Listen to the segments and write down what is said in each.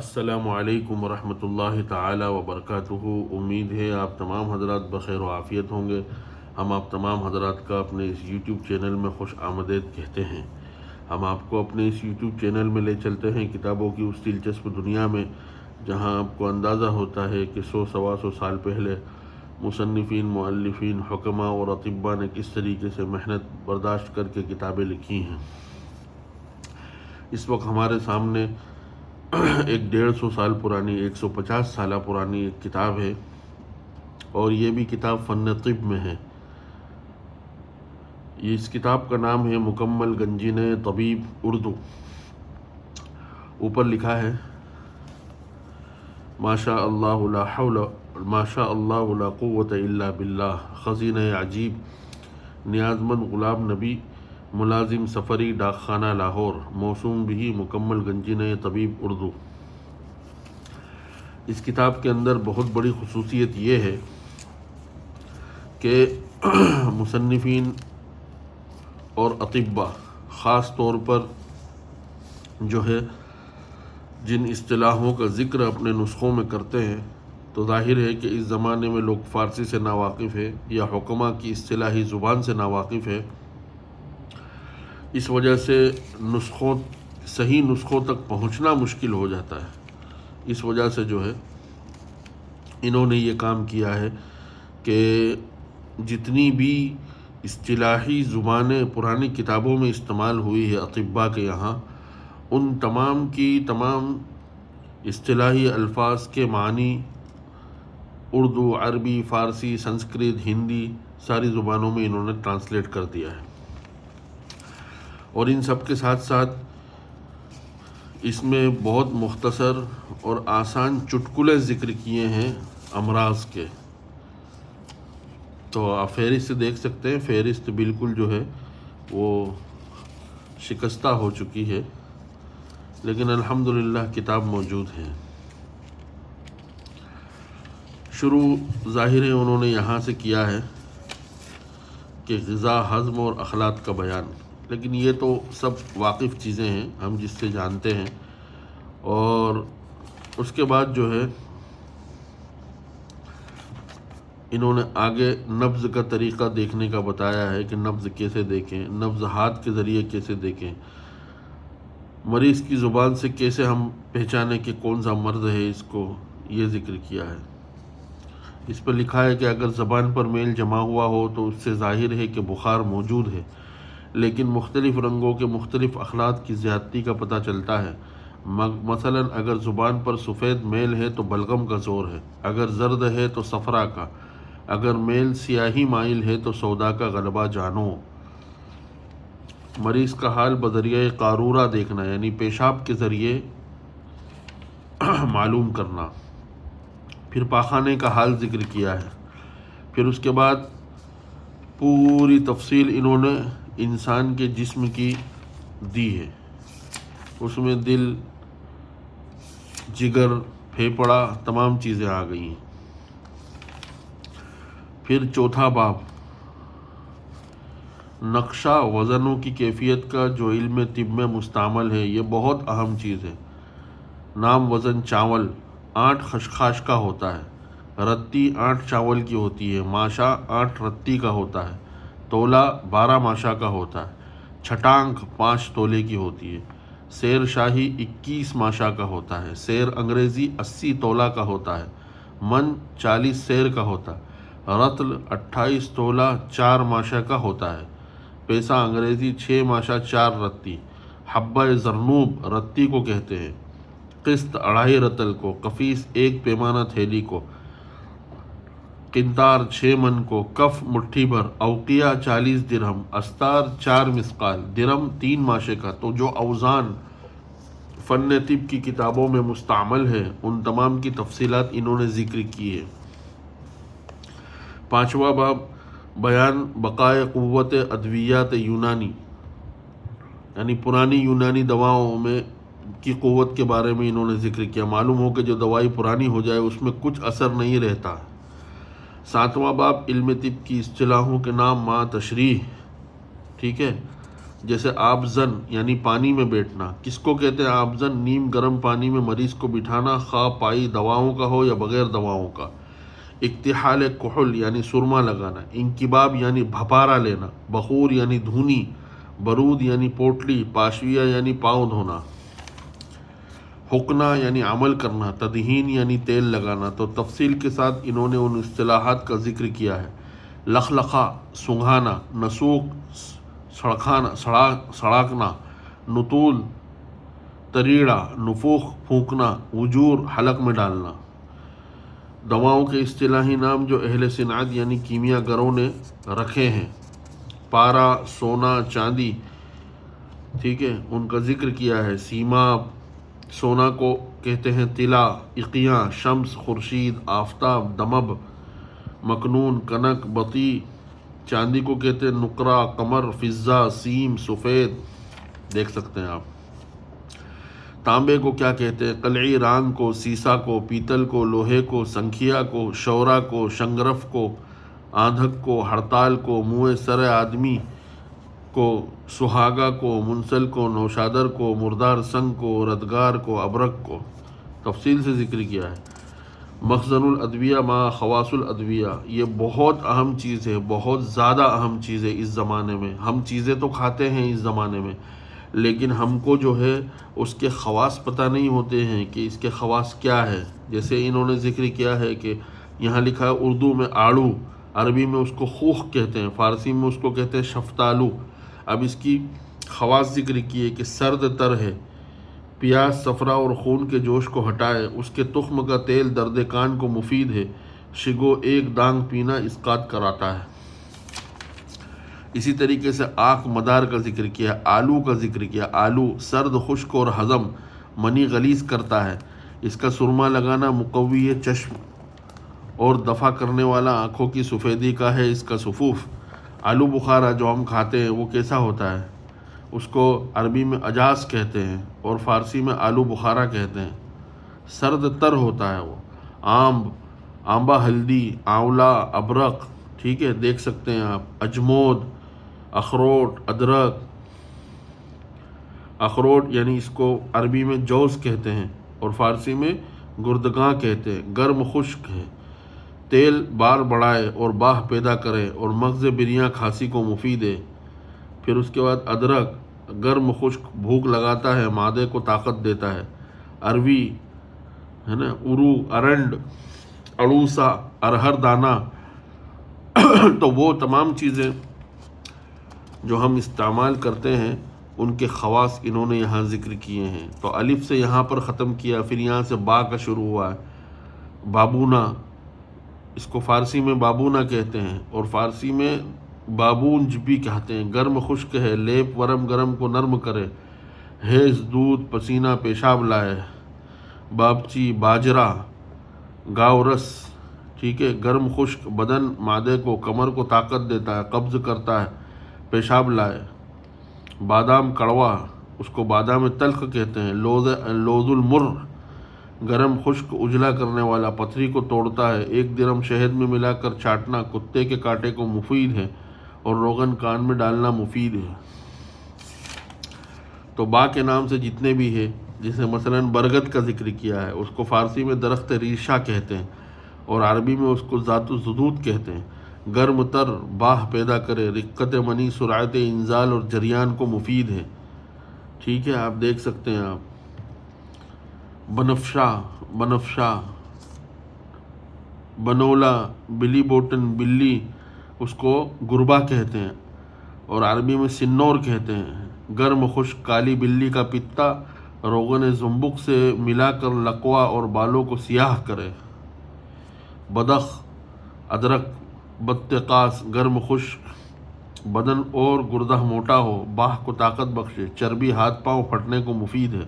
السلام علیکم ورحمۃ اللہ تعالی وبرکاتہ۔ امید ہے آپ تمام حضرات بخیر و عافیت ہوں گے۔ ہم آپ تمام حضرات کا اپنے اس یوٹیوب چینل میں خوش آمدید کہتے ہیں۔ ہم آپ کو اپنے اس یوٹیوب چینل میں لے چلتے ہیں کتابوں کی اس دلچسپ دنیا میں جہاں آپ کو اندازہ ہوتا ہے کہ 100-125 سال پہلے مصنفین، مؤلفین، حکماء اور اطباء نے کس طریقے سے محنت برداشت کر کے کتابیں لکھی ہیں۔ اس وقت ہمارے سامنے ایک 150 سال پرانی، 150 سالہ پرانی ایک کتاب ہے، اور یہ بھی کتاب فن طب میں ہے۔ اس کتاب کا نام ہے مکمل گنجینہ طبیب اردو۔ اوپر لکھا ہے ماشاء اللہ لا حول ماشاء اللہ لا قوت الا باللہ، خزینہ عجیب، نیازمند غلام نبی، ملازم سفری، ڈاک خانہ لاہور، موسوم بھی مکمل گنجینہ طبیب اردو۔ اس کتاب کے اندر بہت بڑی خصوصیت یہ ہے کہ مصنفین اور اطباء خاص طور پر جو ہے جن اصطلاحوں کا ذکر اپنے نسخوں میں کرتے ہیں، تو ظاہر ہے کہ اس زمانے میں لوگ فارسی سے ناواقف ہے یا حکماء کی اصطلاحی زبان سے ناواقف ہے۔ اس وجہ سے صحیح نسخوں تک پہنچنا مشکل ہو جاتا ہے۔ اس وجہ سے جو ہے انہوں نے یہ کام کیا ہے کہ جتنی بھی اصطلاحی زبانیں پرانی کتابوں میں استعمال ہوئی ہے اطباء کے یہاں، ان تمام کی تمام اصطلاحی الفاظ کے معنی اردو، عربی، فارسی، سنسکرت، ہندی ساری زبانوں میں انہوں نے ٹرانسلیٹ کر دیا ہے۔ اور ان سب کے ساتھ ساتھ اس میں بہت مختصر اور آسان چٹکلے ذکر کیے ہیں امراض کے۔ تو آپ فہرست دیکھ سکتے ہیں، فہرست بالکل جو ہے وہ شکستہ ہو چکی ہے، لیکن الحمدللہ کتاب موجود ہے۔ شروع ظاہر ہے انہوں نے یہاں سے کیا ہے کہ غذا، ہضم اور اخلاق کا بیان، لیکن یہ تو سب واقف چیزیں ہیں ہم جس سے جانتے ہیں۔ اور اس کے بعد جو ہے انہوں نے آگے نبض کا طریقہ دیکھنے کا بتایا ہے کہ نبض کیسے دیکھیں، نبض ہاتھ کے ذریعے کیسے دیکھیں، مریض کی زبان سے کیسے ہم پہچانیں کہ کون سا مرض ہے، اس کو یہ ذکر کیا ہے۔ اس پر لکھا ہے کہ اگر زبان پر میل جمع ہوا ہو تو اس سے ظاہر ہے کہ بخار موجود ہے، لیکن مختلف رنگوں کے مختلف اخلاط کی زیادتی کا پتہ چلتا ہے۔ مثلا اگر زبان پر سفید میل ہے تو بلغم کا زور ہے، اگر زرد ہے تو صفرا کا، اگر میل سیاہی مائل ہے تو سودا کا غلبہ جانو۔ مریض کا حال بذریعہ قارورہ دیکھنا، یعنی پیشاب کے ذریعے معلوم کرنا۔ پھر پاخانے کا حال ذکر کیا ہے۔ پھر اس کے بعد پوری تفصیل انہوں نے انسان کے جسم کی دی ہے، اس میں دل، جگر، پھیپھڑا تمام چیزیں آ گئی ہیں۔ پھر چوتھا باب نقشہ وزنوں کی کیفیت کا جو علم طب میں مستعمل ہے، یہ بہت اہم چیز ہے۔ نام وزن چاول 8 خشخاش کا ہوتا ہے، رتی 8 چاول کی ہوتی ہے، ماشا 8 رتی کا ہوتا ہے، تولہ 12 ماشا کا ہوتا ہے، چھٹانک 5 تولے کی ہوتی ہے، سیر شاہی 21 ماشا کا ہوتا ہے، سیر انگریزی 80 تولہ کا ہوتا ہے، من 40 سیر کا ہوتا ہے، رطل 28 تولہ 4 ماشا کا ہوتا ہے، پیسہ انگریزی 6 ماشا 4 رتی، حبہ زرنوب رتی کو کہتے ہیں، قسط 2.5 رتل کو، قفیس 1 پیمانہ تھیلی کو، قنطار 6 من کو، کف مٹھی بھر، اوقیہ 40 درہم، استار 4 مثقال، درم 3 ماشے کا۔ تو جو اوزان فن طب کی کتابوں میں مستعمل ہے ان تمام کی تفصیلات انہوں نے ذکر کی ہے۔ پانچواں باب بیان بقائے قوت ادویات یونانی، یعنی پرانی یونانی دواؤں میں کی قوت کے بارے میں انہوں نے ذکر کیا۔ معلوم ہو کہ جو دوائی پرانی ہو جائے اس میں کچھ اثر نہیں رہتا۔ ساتواں باب علم طب کی اصطلاحوں کے نام، مع تشریح، ٹھیک ہے۔ جیسے آبزن یعنی پانی میں بیٹھنا. کس کو کہتے ہیں آبزن؟ نیم گرم پانی میں مریض کو بٹھانا، خواہ پائی دواؤں کا ہو یا بغیر دواؤں کا. اکتحال کحل یعنی سرما لگانا. انکباب یعنی بھپارا لینا. بخور یعنی دھونی. برود یعنی پوٹلی. پاشویہ یعنی پاؤں دھونا. حقنا یعنی عمل کرنا. تدہین یعنی تیل لگانا. تو تفصیل کے ساتھ انہوں نے ان اصطلاحات کا ذکر کیا ہے. لخلخہ سنگھانا. نسوق سڑاکنا. نطول تریڑا. نفوخ پھونکنا. وجور حلق میں ڈالنا. دواؤں کے اصطلاحی نام جو اہل صنعت یعنی کیمیا گروں نے رکھے ہیں: پارا، سونا، چاندی، ٹھیک ہے، ان کا ذکر کیا ہے. سیماب، سونا کو کہتے ہیں طلا. اقیاں، شمس، خورشید، آفتاب، دمب، مکنون، کنک، بطی. چاندی کو کہتے ہیں نقرہ، قمر، فضہ، سیم، سفید، دیکھ سکتے ہیں آپ. تانبے کو کیا کہتے ہیں؟ قلعی. رانگ کو، سیسا کو، پیتل کو، لوہے کو، سنکھیا کو، شورا کو، شنگرف کو، آندھک کو، ہڑتال کو، منہ سر آدمی کو، سہاگا کو، منسل کو، نوشادر کو، مردار سنگ کو، ردگار کو، ابرک کو. تفصیل سے ذکر کیا ہے. مخزن الادویہ ما خواص الادویہ، یہ بہت اہم چیز ہے، بہت زیادہ اہم چیز ہے اس زمانے میں. ہم چیزیں تو کھاتے ہیں اس زمانے میں، لیکن ہم کو جو ہے اس کے خواص پتہ نہیں ہوتے ہیں کہ اس کے خواص کیا ہے. جیسے انہوں نے ذکر کیا ہے کہ یہاں لکھا ہے اردو میں آڑو، عربی میں اس کو خوخ کہتے ہیں، فارسی میں اس کو کہتے ہیں شفتالو. اب اس کی خواص ذکر کیے کہ سرد تر ہے، پیاز صفرا اور خون کے جوش کو ہٹائے. اس کے تخم کا تیل درد کان کو مفید ہے. شگو ایک دانگ پینا اسقاط کراتا ہے. اسی طریقے سے آنکھ مدار کا ذکر کیا. آلو کا ذکر کیا. آلو سرد، خشک اور ہضم، منی غلیظ کرتا ہے. اس کا سرما لگانا مقوی چشم اور دفع کرنے والا آنکھوں کی سفیدی کا ہے. اس کا سفوف. آلو بخارا جو ہم کھاتے ہیں وہ کیسا ہوتا ہے؟ اس کو عربی میں اجاز کہتے ہیں اور فارسی میں آلو بخارا کہتے ہیں. سرد تر ہوتا ہے وہ. آمب، آمبا ہلدی، آنولا، ابرق، ٹھیک ہے، دیکھ سکتے ہیں آپ. اجمود، اخروٹ، ادرک. اخروٹ یعنی اس کو عربی میں جوز کہتے ہیں اور فارسی میں گردگاں کہتے ہیں. گرم خشک ہے. تیل بار بڑھائے اور باہ پیدا کرے اور مغز بریاں کھانسی کو مفید ہے. پھر اس کے بعد ادرک گرم خشک، بھوک لگاتا ہے، معدے کو طاقت دیتا ہے. اروی ہے نا، ارو، ارنڈ، اڑوسا، ارہر دانہ. تو وہ تمام چیزیں جو ہم استعمال کرتے ہیں ان کے خواص انہوں نے یہاں ذکر کیے ہیں. تو الف سے یہاں پر ختم کیا، پھر یہاں سے با کا شروع ہوا ہے. بابونا، اس کو فارسی میں بابونا کہتے ہیں اور فارسی میں بابونج بھی کہتے ہیں. گرم خشک ہے، لیپ ورم گرم کو نرم کرے. حیض دودھ پسینہ پیشاب لائے. بابچی باجرہ، گاؤ رس، ٹھیک ہے، گرم خشک بدن معدے کو کمر کو طاقت دیتا ہے، قبض کرتا ہے، پیشاب لائے. بادام کڑوا، اس کو بادام تلخ کہتے ہیں. لوز المر، گرم خشک اجلا کرنے والا، پتھری کو توڑتا ہے. 1 درم شہد میں ملا کر چاٹنا کتے کے کاٹے کو مفید ہے اور روغن کان میں ڈالنا مفید ہے. تو با کے نام سے جتنے بھی ہے، جیسے مثلا برگد کا ذکر کیا ہے، اس کو فارسی میں درخت ریشہ کہتے ہیں اور عربی میں اس کو ذات الزدود کہتے ہیں. گرم تر، باہ پیدا کرے، رقت منی، سرعت انزال اور جریان کو مفید ہے. ٹھیک ہے، آپ دیکھ سکتے ہیں آپ. بنفشا، بنولا، بلی بوٹن، بلی، اس کو گربا کہتے ہیں اور عربی میں سنور کہتے ہیں. گرم خشک کالی بلی کا پتا روغن زنبق سے ملا کر لقوا اور بالوں کو سیاہ کرے. بدخ، ادرک، بطقاس، گرم خشک بدن اور گردہ موٹا ہو، باہ کو طاقت بخشے. چربی ہاتھ پاؤں پھٹنے کو مفید ہے.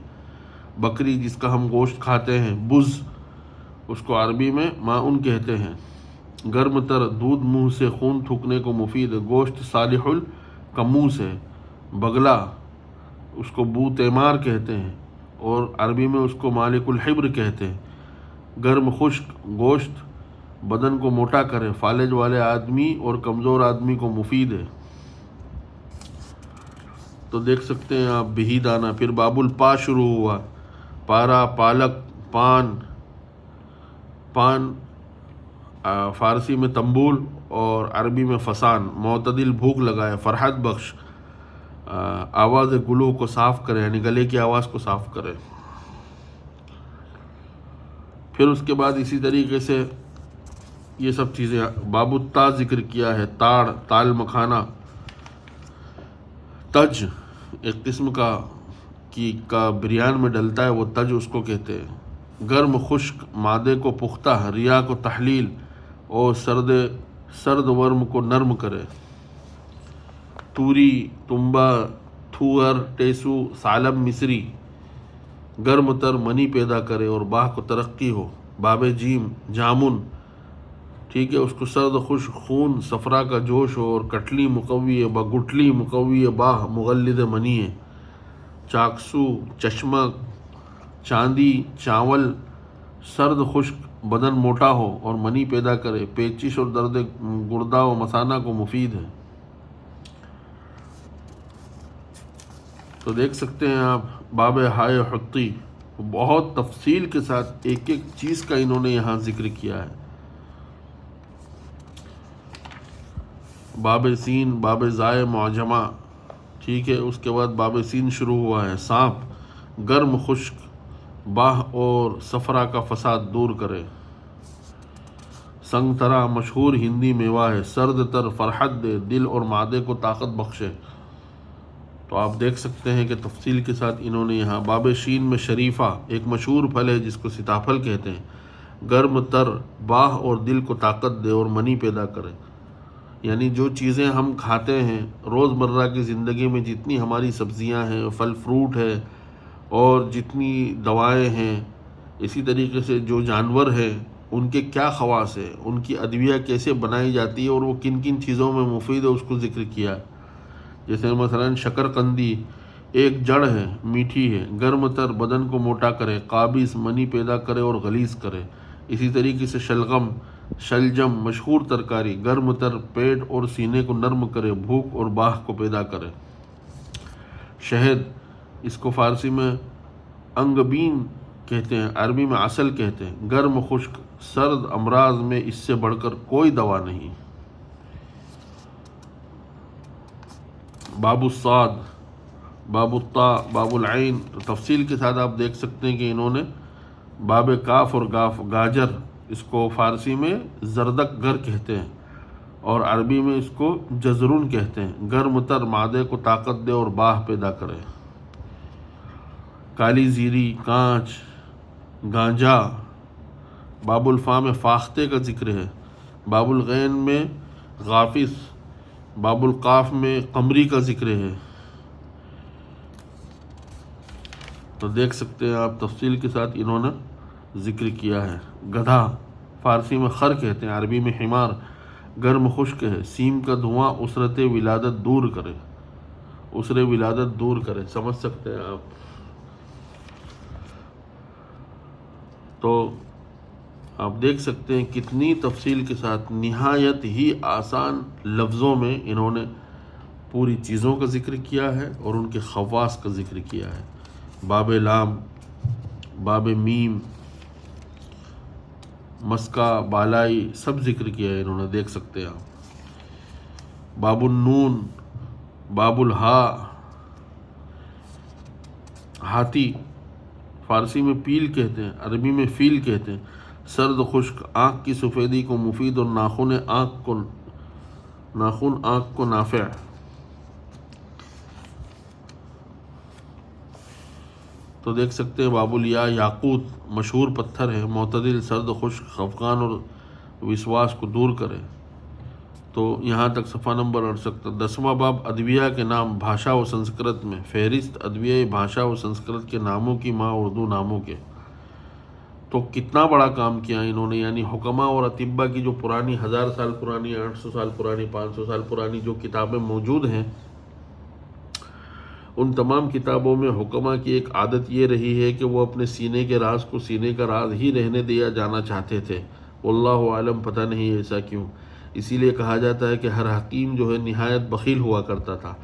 بکری جس کا ہم گوشت کھاتے ہیں، بز، اس کو عربی میں ماؤن کہتے ہیں. گرم تر، دودھ منہ سے خون تھوکنے کو مفید ہے. گوشت صالح الکموس ہے. بگلا، اس کو بو تیمار کہتے ہیں اور عربی میں اس کو مالک الحبر کہتے ہیں. گرم خشک گوشت بدن کو موٹا کرے، فالج والے آدمی اور کمزور آدمی کو مفید ہے. تو دیکھ سکتے ہیں آپ بہی دانہ. پھر باب الپا شروع ہوا. پارا، پالک، پان. پان فارسی میں تنبول اور عربی میں فسان. معتدل بھوک لگائے، فرحت بخش، آواز گلو کو صاف کرے، یعنی گلے کی آواز کو صاف کرے. پھر اس کے بعد اسی طریقے سے یہ سب چیزیں. باب التا ذکر کیا ہے. تاڑ، تال مکھانا. تج ایک قسم کا بریان میں ڈلتا ہے، وہ تج اس کو کہتے ہیں. گرم خشک، معدے کو پختہ، ریا کو تحلیل اور سرد ورم کو نرم کرے. توری، تنبا، تھوہر، ٹیسو، سالم مصری. گرم تر منی پیدا کرے اور باہ کو ترقی ہو. باب جیم، جامن، ٹھیک ہے، اس کو سرد خشک خون صفرا کا جوش ہو اور گٹلی مقوی باہ مغلظ منی ہے. چاکسو، چشمہ، چاندی، چاول، سرد خشک بدن موٹا ہو اور منی پیدا کرے. پیچش اور درد گردہ و مثانہ کو مفید ہے. تو دیکھ سکتے ہیں آپ باب ہائے حطی، بہت تفصیل کے ساتھ ایک ایک چیز کا انہوں نے یہاں ذکر کیا ہے. باب سین، باب زائے معجمہ، ٹھیک ہے. اس کے بعد باب سین شروع ہوا ہے. سانپ گرم خشک باہ اور صفرا کا فساد دور کرے. سنگترا مشہور ہندی میوہ ہے. سرد تر فرحت دے، دل اور معدے کو طاقت بخشے. تو آپ دیکھ سکتے ہیں کہ تفصیل کے ساتھ انہوں نے یہاں. باب شین میں شریفہ ایک مشہور پھل ہے جس کو سیتاپھل کہتے ہیں. گرم تر باہ اور دل کو طاقت دے اور منی پیدا کرے. یعنی جو چیزیں ہم کھاتے ہیں روزمرہ کی زندگی میں، جتنی ہماری سبزیاں ہیں، پھل فروٹ ہے اور جتنی دوائیں ہیں، اسی طریقے سے جو جانور ہیں ان کے کیا خواص ہے، ان کی ادویہ کیسے بنائی جاتی ہے اور وہ کن کن چیزوں میں مفید ہے، اس کو ذکر کیا. جیسے مثلا شکر قندی ایک جڑ ہے، میٹھی ہے، گرم تر بدن کو موٹا کرے، قابض منی پیدا کرے اور غلیظ کرے. اسی طریقے سے شلغم، شلجم مشہور ترکاری، گرم تر پیٹ اور سینے کو نرم کرے، بھوک اور باہ کو پیدا کرے. شہد، اس کو فارسی میں انگبین کہتے ہیں، عربی میں عسل کہتے ہیں. گرم خشک سرد امراض میں اس سے بڑھ کر کوئی دوا نہیں. باب الصاد، باب الطا، باب العین. تفصیل کے ساتھ آپ دیکھ سکتے ہیں کہ انہوں نے باب کاف اور گاف. گاجر، اس کو فارسی میں زردک گر کہتے ہیں اور عربی میں اس کو جزرون کہتے ہیں. گرم تر معدے کو طاقت دے اور باہ پیدا کرے. کالی زیری، کانچ، گانجا. باب الفا میں فاختے کا ذکر ہے. باب الغین میں غافص. باب القاف میں قمری کا ذکر ہے. تو دیکھ سکتے ہیں آپ تفصیل کے ساتھ انہوں نے ذکر کیا ہے. گدھا فارسی میں خر کہتے ہیں، عربی میں حمار. گرم خشک ہے، سیم کا دھواں اسرت ولادت دور کرے. اسر ولادت دور کرے، سمجھ سکتے ہیں آپ. تو آپ دیکھ سکتے ہیں کتنی تفصیل کے ساتھ نہایت ہی آسان لفظوں میں انہوں نے پوری چیزوں کا ذکر کیا ہے اور ان کے خواص کا ذکر کیا ہے. باب لام، باب میم، مسکا، بالائی، سب ذکر کیا ہے انہوں نے، دیکھ سکتے ہیں آپ. باب النون، باب الہا. ہاتھی فارسی میں پیل کہتے ہیں، عربی میں فیل کہتے ہیں. سرد خشک آنکھ کی سفیدی کو مفید اور ناخن آنکھ کو نافع. تو دیکھ سکتے ہیں باب الیا، یاقوت مشہور پتھر ہے، معتدل، سرد خشک، خفقان اور وسواس کو دور کرے. تو یہاں تک صفحہ نمبر 68. 10واں باب ادویہ کے نام بھاشا و سنسکرت میں. فہرست ادویہ بھاشا و سنسکرت کے ناموں کی ماں اردو ناموں کے. تو کتنا بڑا کام کیا انہوں نے، یعنی حکماء اور اطباء کی جو پرانی 1000 سال پرانی، 800 سال پرانی، 500 سال پرانی جو کتابیں موجود ہیں، ان تمام کتابوں میں حکماء کی ایک عادت یہ رہی ہے کہ وہ اپنے سینے کے راز کو سینے کا راز ہی رہنے دیا جانا چاہتے تھے. واللہ عالم، پتہ نہیں ایسا کیوں. اسی لیے کہا جاتا ہے کہ ہر حکیم جو ہے نہایت بخیل ہوا کرتا تھا.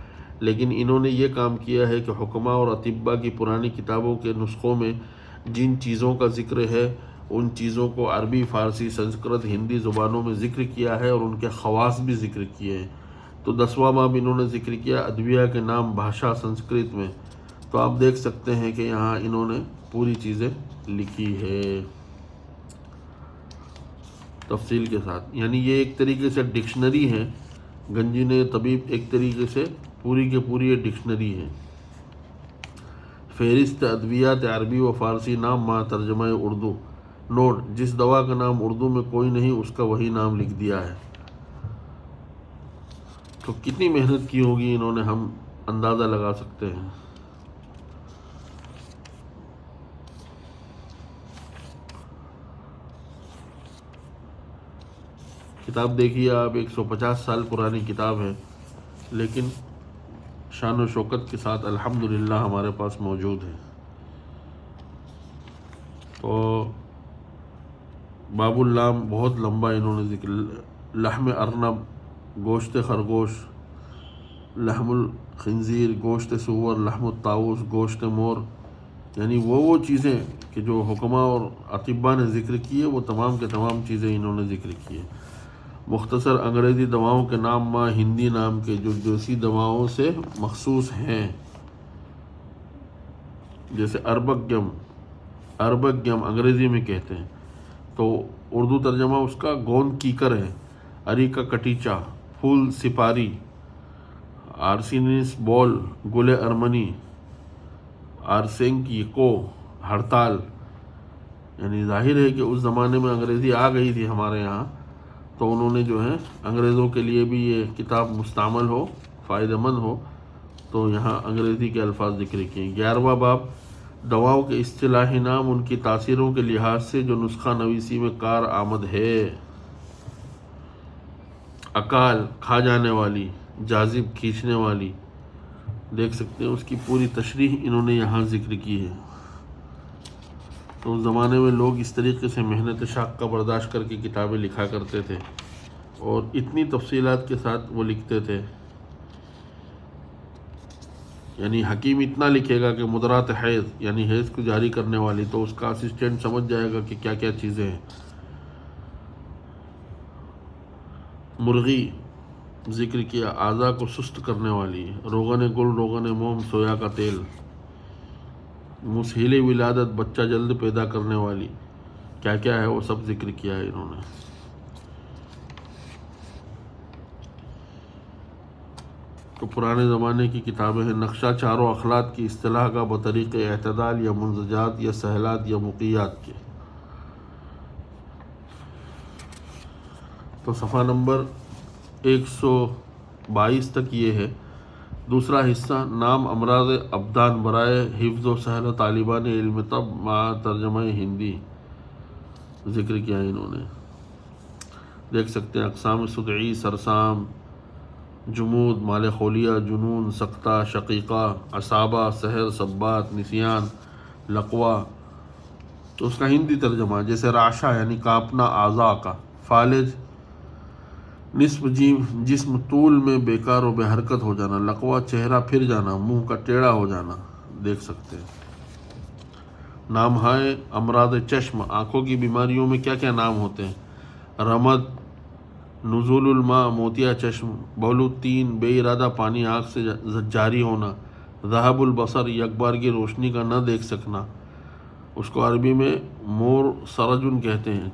لیکن انہوں نے یہ کام کیا ہے کہ حکماء اور اطباء کی پرانی کتابوں کے نسخوں میں جن چیزوں کا ذکر ہے ان چیزوں کو عربی، فارسی، سنسکرت، ہندی زبانوں میں ذکر کیا ہے اور ان کے خواص بھی ذکر کیے ہیں۔ تو 10واں باب انہوں نے ذکر کیا ادویہ کے نام بھاشا سنسکرت میں، تو آپ دیکھ سکتے ہیں کہ یہاں انہوں نے پوری چیزیں لکھی ہے تفصیل کے ساتھ، یعنی یہ ایک طریقے سے ڈکشنری ہے۔ گنجینہ طبیب ایک طریقے سے پوری کے پوری یہ ڈکشنری ہے۔ فہرست ادویات عربی و فارسی نام مع ترجمہ اردو۔ نوٹ: جس دوا کا نام اردو میں کوئی نہیں اس کا وہی نام لکھ دیا ہے۔ تو کتنی محنت کی ہوگی انہوں نے، ہم اندازہ لگا سکتے ہیں۔ کتاب دیکھیے آپ، 150 سال پرانی کتاب ہے، لیکن شان و شوکت کے ساتھ الحمدللہ ہمارے پاس موجود ہے۔ تو باب اللام بہت لمبا انہوں نے ذکر، لحم ارنب، گوشت خرگوش، لحم الخنزیر، گوشت سور، لحم الطاؤس، گوشت مور، یعنی وہ چیزیں کہ جو حکماء اور اطباء نے ذکر کیے وہ تمام کے تمام چیزیں انہوں نے ذکر کیے۔ مختصر انگریزی دواؤں کے نام مع ہندی نام کے جو دیسی دواؤں سے مخصوص ہیں، جیسے اربک گم انگریزی میں کہتے ہیں، تو اردو ترجمہ اس کا گوند کیکر ہے۔ اریکا کٹیچا، پھول سپاری، آرسینس بول، گل ارمنی، آرسینکیکو، ہڑتال، یعنی ظاہر ہے کہ اس زمانے میں انگریزی آ گئی تھی ہمارے یہاں، تو انہوں نے جو ہے انگریزوں کے لیے بھی یہ کتاب مستعمل ہو، فائدہ مند ہو، تو یہاں انگریزی کے الفاظ ذکر کیے۔ 11واں باب دواؤں کے اصطلاحی نام ان کی تاثیروں کے لحاظ سے جو نسخہ نویسی میں کار آمد ہے۔ اکال، کھا جانے والی، جاذب، کھینچنے والی، دیکھ سکتے ہیں اس کی پوری تشریح انہوں نے یہاں ذکر کی ہے۔ تو اس زمانے میں لوگ اس طریقے سے محنت شاق کا برداشت کر کے کتابیں لکھا کرتے تھے اور اتنی تفصیلات کے ساتھ وہ لکھتے تھے، یعنی حکیم اتنا لکھے گا کہ مدرات حیض، یعنی حیض کو جاری کرنے والی، تو اس کا اسسٹنٹ سمجھ جائے گا کہ کیا کیا چیزیں ہیں۔ مرغی ذکر کیا، اعضاء کو سست کرنے والی، روغن گل، روغن موم، سویا کا تیل، مسہل ولادت، بچہ جلد پیدا کرنے والی، کیا کیا ہے وہ سب ذکر کیا ہے انہوں نے۔ تو پرانے زمانے کی کتابیں ہیں۔ نقشہ چاروں اخلاط کی اصطلاح کا بطریق اعتدال یا منزجات یا سہلات یا مقیات کے۔ تو صفحہ نمبر 122 تک یہ ہے۔ دوسرا حصہ نام امراض ابدان برائے حفظ و سہل طالبان علم طب مع ترجمہ ہندی ذکر کیا ہے انہوں نے، دیکھ سکتے ہیں۔ اقسام صدعی، سرسام، جمود، مال خولیہ، جنون، سقطہ، شقیقہ، عصابہ، سحر، سبات، نسیان، لقوہ، تو اس کا ہندی ترجمہ جیسے رعشہ یعنی کانپنا اعضاء کا، فالج نصف جسم طول میں بیکار و بے حرکت ہو جانا، لقوہ چہرہ پھر جانا، منہ کا ٹیڑھا ہو جانا، دیکھ سکتے ہیں۔ نام ہے امراض چشم، آنکھوں کی بیماریوں میں کیا کیا نام ہوتے ہیں؟ رمد، نزول الماء، موتیا چشم، بول الطین، بے ارادہ پانی آنکھ سے جاری ہونا، ذہب البصر، یکبارگی روشنی کا نہ دیکھ سکنا، اس کو عربی میں مور سرجن کہتے ہیں،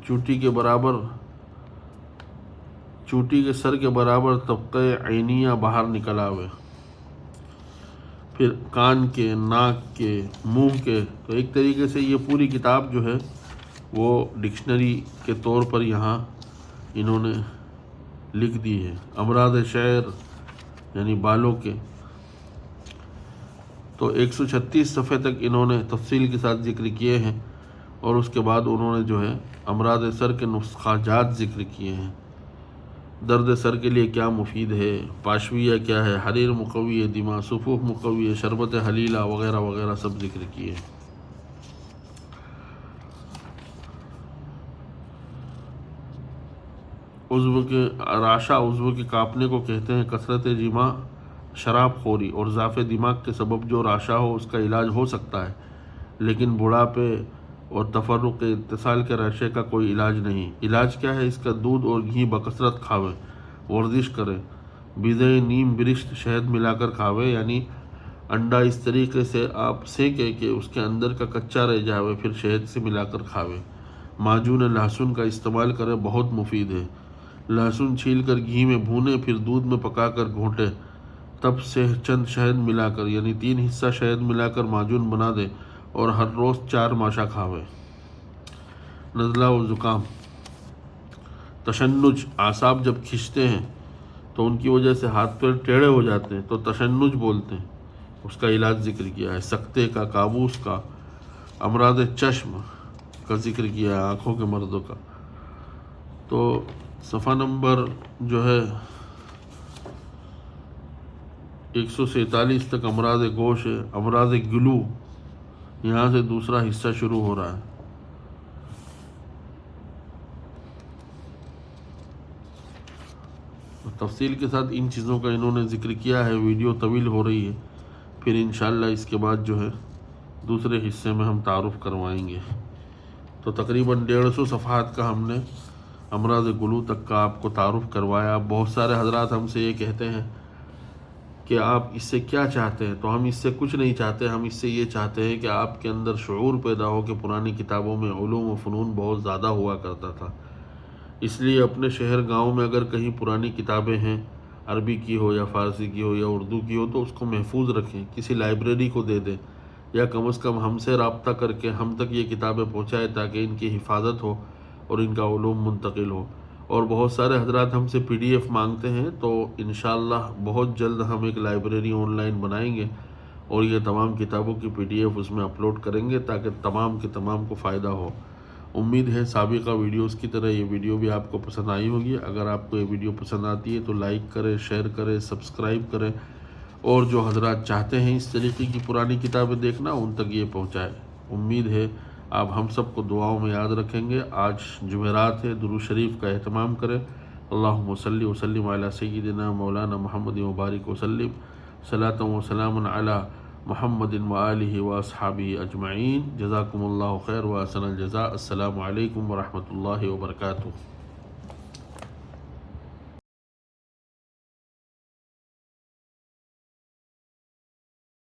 چوٹی کے سر کے برابر طبقہ عینیہ باہر نکل آوے، پھر کان کے، ناک کے، منہ کے، تو ایک طریقے سے یہ پوری کتاب جو ہے وہ ڈکشنری کے طور پر یہاں انہوں نے لکھ دی ہے۔ امراض شعر یعنی بالوں کے، تو 136 صفحے تک انہوں نے تفصیل کے ساتھ ذکر کیے ہیں، اور اس کے بعد انہوں نے جو ہے امراض سر کے نسخہ جات ذکر کیے ہیں۔ درد سر کے لیے کیا مفید ہے، پاشویہ کیا ہے، حریر مقوی ہے دماغ، صفوف مقوی ہے، شربت حلیلہ وغیرہ وغیرہ سب ذکر کیے ہیں۔ عضو کے راشا، عضو کے کانپنے کو کہتے ہیں، کثرت جماع شراب خوری اور ضعف دماغ کے سبب جو راشا ہو اس کا علاج ہو سکتا ہے، لیکن بڑھاپے اور تفرق اتصال کے رشے کا کوئی علاج نہیں۔ علاج کیا ہے؟ اس کا دودھ اور گھی بکثرت کھاوے، ورزش کرے، بیضۂ نیم برشت شہد ملا کر کھاوے، یعنی انڈا اس طریقے سے آپ سینکے کہ اس کے اندر کا کچا رہ جاوے، پھر شہد سے ملا کر کھاوے۔ معجون لہسن کا استعمال کرے، بہت مفید ہے۔ لہسن چھیل کر گھی میں بھونے، پھر دودھ میں پکا کر گھونٹے، تب سے چند شہد ملا کر یعنی 3 حصہ شہد ملا کر معجون بنا دے اور ہر روز 4 ماشا کھاوے۔ نزلہ و زکام، تشنج، اعصاب جب کھنچتے ہیں تو ان کی وجہ سے ہاتھ پیر ٹیڑھے ہو جاتے ہیں تو تشنج بولتے ہیں، اس کا علاج ذکر کیا ہے۔ سکتے کا، کابوس کا، امراض چشم کا ذکر کیا ہے، آنکھوں کے مرضوں کا۔ تو صفحہ نمبر جو ہے 147 تک امراض گوش ہے۔ امراض گلو، یہاں سے دوسرا حصہ شروع ہو رہا ہے۔ تفصیل کے ساتھ ان چیزوں کا انہوں نے ذکر کیا ہے۔ ویڈیو طویل ہو رہی ہے، پھر انشاءاللہ اس کے بعد جو ہے دوسرے حصے میں ہم تعارف کروائیں گے۔ تو تقریباً 150 صفحات کا ہم نے امراض گلو تک کا آپ کو تعارف کروایا۔ بہت سارے حضرات ہم سے یہ کہتے ہیں کہ آپ اس سے کیا چاہتے ہیں؟ تو ہم اس سے کچھ نہیں چاہتے، ہم اس سے یہ چاہتے ہیں کہ آپ کے اندر شعور پیدا ہو کہ پرانی کتابوں میں علوم و فنون بہت زیادہ ہوا کرتا تھا، اس لیے اپنے شہر گاؤں میں اگر کہیں پرانی کتابیں ہیں، عربی کی ہو یا فارسی کی ہو یا اردو کی ہو، تو اس کو محفوظ رکھیں، کسی لائبریری کو دے دیں، یا کم از کم ہم سے رابطہ کر کے ہم تک یہ کتابیں پہنچائیں تاکہ ان کی حفاظت ہو اور ان کا علوم منتقل ہو۔ اور بہت سارے حضرات ہم سے PDF مانگتے ہیں، تو انشاءاللہ بہت جلد ہم ایک لائبریری آن لائن بنائیں گے اور یہ تمام کتابوں کی PDF اس میں اپلوڈ کریں گے تاکہ تمام کے تمام کو فائدہ ہو۔ امید ہے سابقہ ویڈیوز کی طرح یہ ویڈیو بھی آپ کو پسند آئی ہوگی۔ اگر آپ کو یہ ویڈیو پسند آتی ہے تو لائک کریں، شیئر کریں، سبسکرائب کریں، اور جو حضرات چاہتے ہیں اس طریقے کی پرانی کتابیں دیکھنا ان تک یہ پہنچائے۔ امید ہے آپ ہم سب کو دعاؤں میں یاد رکھیں گے۔ آج جمعرات ہے، درود شریف کا اہتمام کریں۔ اللہم صلی وسلم علی سیدنا مولانا محمد مبارک وسلم، صلاۃ و سلام علی محمد وآلہ واصحابہ اجمعین۔ جزاکم اللہ خیر و احسن الجزاء۔ السلام علیکم ورحمۃ اللہ وبرکاتہ۔